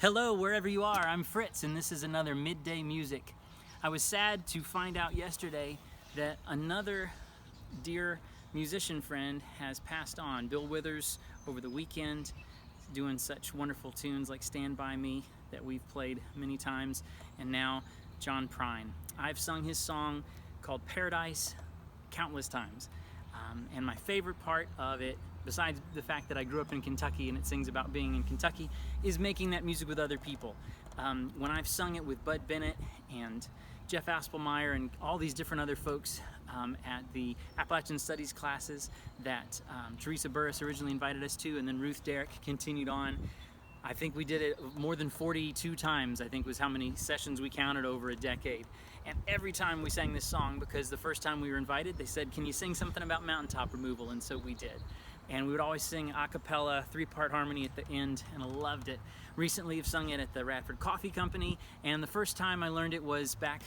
Hello, wherever you are, I'm Fritz, and this is another Midday Music. I was sad to find out yesterday that another dear musician friend has passed on. Bill Withers, over the weekend, doing such wonderful tunes like Stand By Me that we've played many times, and now John Prine. I've sung his song called Paradise countless times, and my favorite part of it, besides the fact that I grew up in Kentucky and it sings about being in Kentucky, is making that music with other people. When I've sung it with Bud Bennett and Jeff Aspelmeyer and all these different other folks at the Appalachian Studies classes that Teresa Burris originally invited us to, and then Ruth Derrick continued on. I think we did it more than 42 times, I think was how many sessions we counted over a decade. And every time we sang this song, because the first time we were invited, they said, "Can you sing something about mountaintop removal?" And so we did. And we would always sing a cappella, 3-part harmony at the end, and I loved it. Recently I've sung it at the Radford Coffee Company, and the first time I learned it was back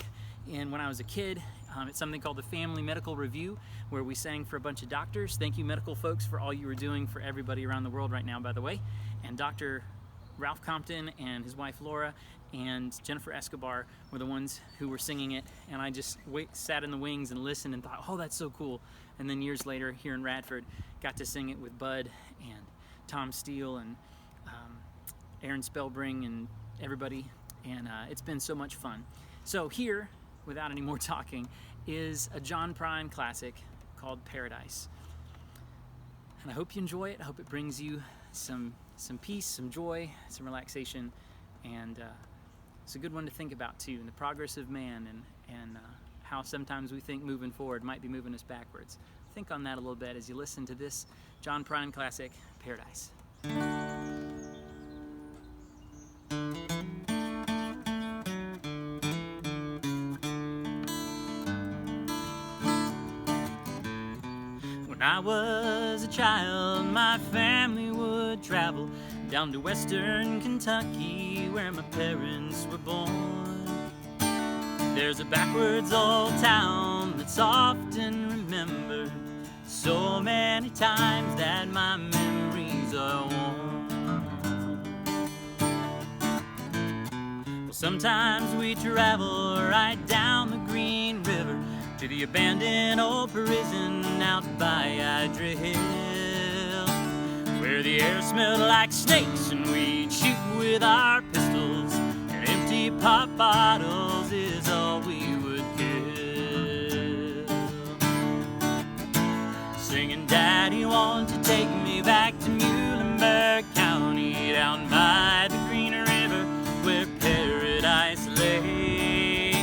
when I was a kid. It's something called the Family Medical Review, where we sang for a bunch of doctors. Thank you, medical folks, for all you are doing for everybody around the world right now, by the way. And Dr. Ralph Compton and his wife Laura and Jennifer Escobar were the ones who were singing it, and I just sat in the wings and listened and thought, oh, that's so cool. And then years later, here in Radford, got to sing it with Bud and Tom Steele and Aaron Spellbring and everybody, and it's been so much fun. So here, without any more talking, is a John Prine classic called Paradise. And I hope you enjoy it. I hope it brings you some peace, some joy, some relaxation, and it's a good one to think about too, and the progress of man and how sometimes we think moving forward might be moving us backwards. Think on that a little bit as you listen to this John Prine classic, Paradise. When I was a child, my family would travel down to western Kentucky, where my parents were born. There's a backwards old town that's often remembered so many times that my memories are worn. Well, sometimes we travel right down the Green River to the abandoned old prison out by Idra Hill, where the air smelled like snakes and we'd shoot with our pistols, and empty pop bottles is all we would kill. Singing, "Daddy, won't you take me back to Muhlenberg County, down by the Green River where paradise lay?"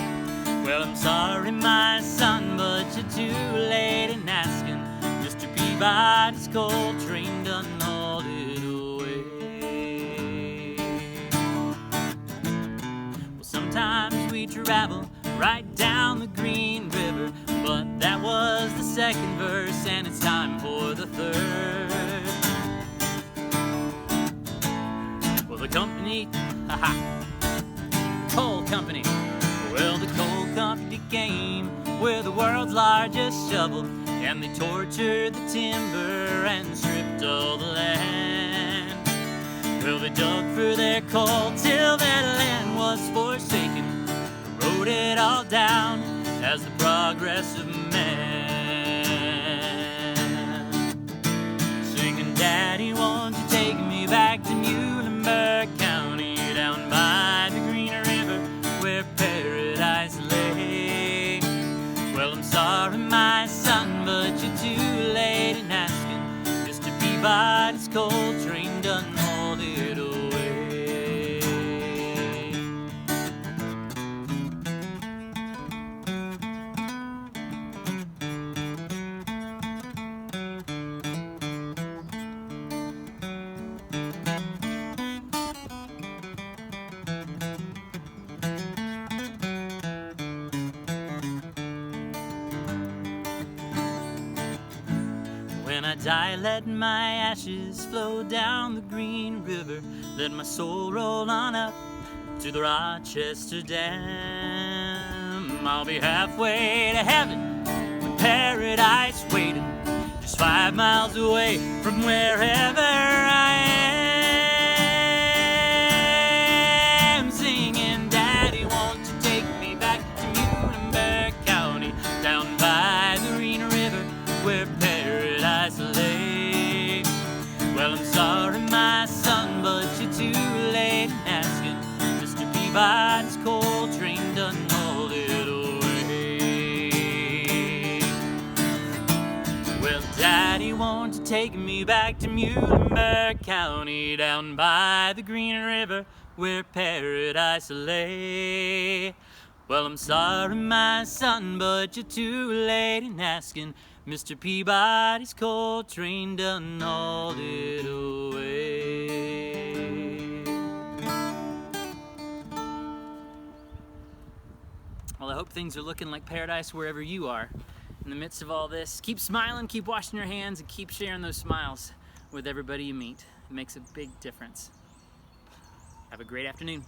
Well, I'm sorry, my son, but you're too late in asking. Mr. Peabody's coal train done hauled it away. Well, sometimes we travel right down the Green River, but that was the second verse, and it's time for the third. Well, the company, coal company. Well, the coal company came with the world's largest shovel, and they tortured the timber and stripped all the land. Well, they dug for their coal till that land was forsaken, wrote it all down as the progress of man. Singing, "Daddy, won't you take me back to Muhlenberg County, down by the Green River where paradise lay?" Well, I'm sorry, my son, but you're too late in asking. Mr. Peabody's coal train done hauled it away. When I die, let my ashes flow down the Green River. Let my soul roll on up to the Rochester Dam. I'll be halfway to heaven with paradise waiting, just 5 miles away from wherever I Peabody's coal train done hauled it away. Well, Daddy wants to take me back to Muhlenberg County, down by the Green River where paradise lay. Well, I'm sorry, my son, but you're too late in asking. Mr. Peabody's coal train done hauled it away. Well, I hope things are looking like paradise wherever you are. In the midst of all this, keep smiling, keep washing your hands, and keep sharing those smiles with everybody you meet. It makes a big difference. Have a great afternoon.